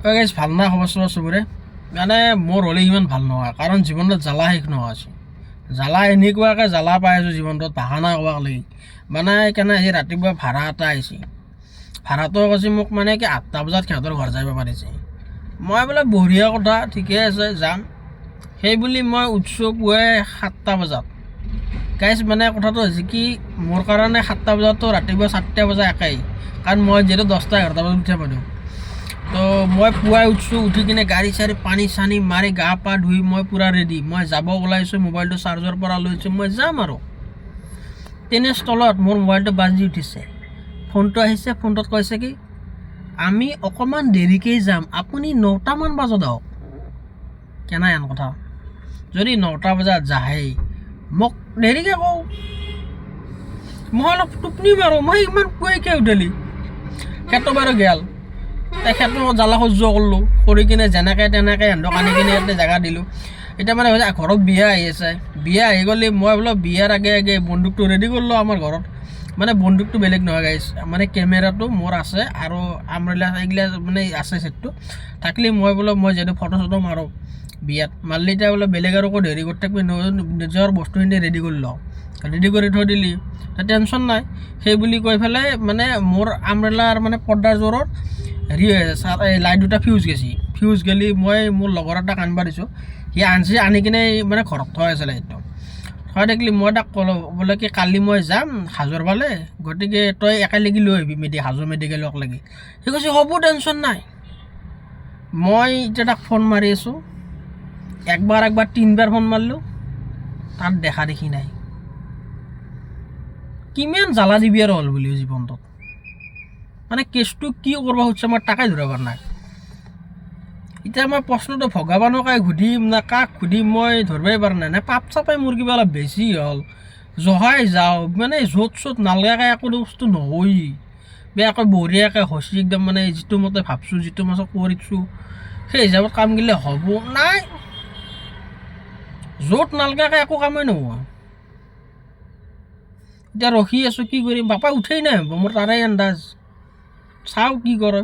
guys ভাল না খবৰ চবৰ চবৰে মানে মোৰ হ'লে ইমান ভাল নহয় কাৰণ জীৱনত জ্বালা শেষ নোহোৱা আছে জ্বালা এনেকুৱাকৈ জ্বালা পাই আছোঁ জীৱনটোত ভাষা নাই ক'বাক লাগি মানে সেইকাৰণে আজি ৰাতিপুৱা ভাড়া এটা আহিছে ভাড়াটো কৈছে মোক মানে কি 8টা বজাত সিহঁতৰ ঘৰ যাব পাৰিছে মই বোলে বঢ়িয়া কথা ঠিকে আছে যাম সেই বুলি মই উঠছোঁ পুৱাই 7টা বজাত গাইজ মানে কথাটো হৈছে কি মোৰ কাৰণে 7টা বজাতো ৰাতিপুৱা 4টা বজা একেই কাৰণ মই যিহেতু 10টা 11টা বজাত উঠিব পাৰোঁ তো মই পুৱাই উঠছোঁ উঠি কিনে গাড়ী চাড়ী পানী চানী মাৰি গা পা ধুই মই পূৰা ৰেডি মই যাব ওলাইছোঁ মোবাইলটো চাৰ্জৰ পৰা লৈছোঁ মই যাম আৰু তেনেস্থলত মোৰ মোবাইলটো বাজি উঠিছে ফোনটো আহিছে ফোনটোত কৈছে কি আমি অকণমান দেৰিকৈ যাম আপুনি 9টামান বজাত আহক কেনে এন কথা যদি 9টা বজাত যাহে মোক দেৰিকৈ কওঁ মই অলপ টোপনি মাৰোঁ মই ইমান পুৱাইকৈ উঠিলি সেইটো বাৰু গেল তেখেতো জ্বালা সহ্য কৰিলোঁ কৰি কিনে যেনেকৈ তেনেকৈ সিহঁতক আনি কিনে ইয়াতে জেগা দিলোঁ এতিয়া মানে ঘৰত বিয়া আহি আছে বিয়া আহি গ'লে মই বোলো বিয়াৰ আগে আগে বন্দুকটো ৰেডি কৰিলোঁ আমাৰ ঘৰত মানে বন্দুকটো বেলেগ নহয় গাইছ মানে কেমেৰাটো মোৰ আছে আৰু আমৰেলা এইগিলা মানে আছে ছেটটো থাকিলে মই বোলো মই যিহেতু ফটো চটো মাৰোঁ বিয়াত মাৰিলে এতিয়া বোলে বেলেগ আৰু ক'ত হেৰি কৰি থাকিবি নিজৰ বস্তুখিনি ৰেডি কৰি লওঁ ৰেডি কৰি থৈ দিলি টেনশ্যন নাই সেই বুলি কৈ পেলাই মানে মোৰ আমৰেলাৰ মানে পৰ্দাৰ জোৰত হেৰি লাইট দুটা ফিউজ গেলি মই মোৰ লগৰ এটাক আনিব দিছোঁ সি আনিছে আনি কিনে মানে ঘৰত থৈ আছে লাইটটো থৈ থাকিলে মই তাক ক'লোঁ বোলে কি কালি মই যাম হাজোৰ ফালে গতিকে তই একেলগে লৈ আহিবি হাজো মেডিকেলক লাগি সি কৈছে হ'ব টেনশ্যন নাই মই এতিয়া তাক ফোন মাৰি আছোঁ একবাৰ 3বাৰ ফোন মাৰিলোঁ তাত দেখা দেখি নাই কিমান জ্বালা দিবি আৰু হ'ল বুলি জীৱনটোত মানে কেছটো কি কৰিব খুজিছে মই তাকে ধৰিব পৰা নাই এতিয়া মই প্ৰশ্নটো ভগৱানকে সুধিম না কাক সুধিম মই ধৰিবই পৰা নাই পাপ চাপাই মোৰ কিবা অলপ বেছি হ'ল জহাই যাওঁ মানে য'ত চ'ত নালগাকৈ একো বস্তু নহয়েই বেয়াকৈ বঢ়িয়াকৈ হচি একদম মানে যিটো মতে ভাবছোঁ যিটো মই কৰিছোঁ সেই হিচাপত কামগিলা হ'ব নাই য'ত নালগাকৈ একো কামেই নোহোৱা এতিয়া ৰখি আছোঁ কি কৰিম বাপাই উঠেই নাই হ'ব মোৰ তাৰে আন্দাজ চাওঁ কি কৰে